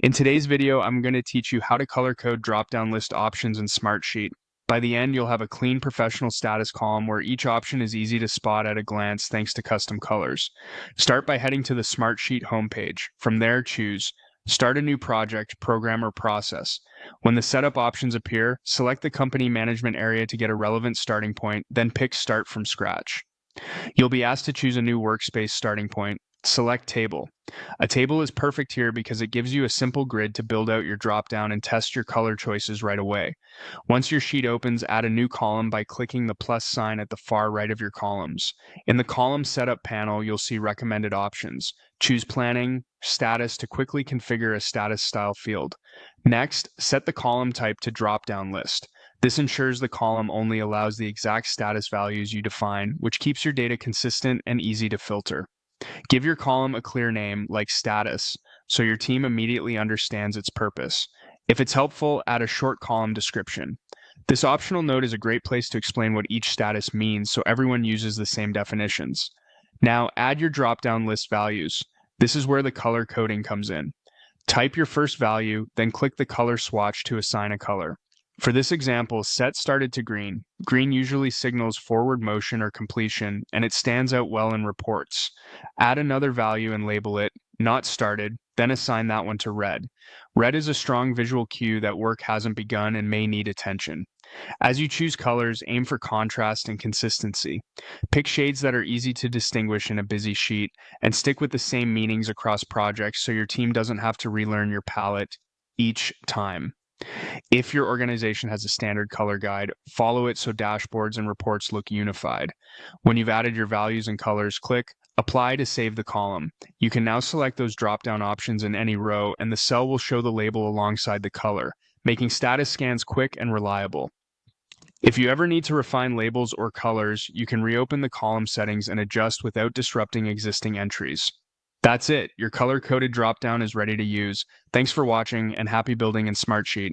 In today's video, I'm going to teach you how to color code drop-down list options in Smartsheet. By the end, you'll have a clean professional status column where each option is easy to spot at a glance thanks to custom colors. Start by heading to the Smartsheet homepage. From there, choose Start a new project, program, or process. When the setup options appear, select the company management area to get a relevant starting point, then pick Start from Scratch. You'll be asked to choose a new workspace starting point. Select Table. A table is perfect here because it gives you a simple grid to build out your dropdown and test your color choices right away. Once your sheet opens, add a new column by clicking the plus sign at the far right of your columns. In the Column Setup panel, you'll see recommended options. Choose Planning, Status to quickly configure a status style field. Next, set the column type to Dropdown List. This ensures the column only allows the exact status values you define, which keeps your data consistent and easy to filter. Give your column a clear name, like status, so your team immediately understands its purpose. If it's helpful, add a short column description. This optional note is a great place to explain what each status means so everyone uses the same definitions. Now, add your drop-down list values. This is where the color coding comes in. Type your first value, then click the color swatch to assign a color. For this example, set started to green. Green usually signals forward motion or completion, and it stands out well in reports. Add another value and label it not started, then assign that one to red. Red is a strong visual cue that work hasn't begun and may need attention. As you choose colors, aim for contrast and consistency. Pick shades that are easy to distinguish in a busy sheet, and stick with the same meanings across projects so your team doesn't have to relearn your palette each time. If your organization has a standard color guide, follow it so dashboards and reports look unified. When you've added your values and colors, click Apply to save the column. You can now select those drop-down options in any row, and the cell will show the label alongside the color, making status scans quick and reliable. If you ever need to refine labels or colors, you can reopen the column settings and adjust without disrupting existing entries. That's it. Your color-coded dropdown is ready to use. Thanks for watching and happy building in Smartsheet.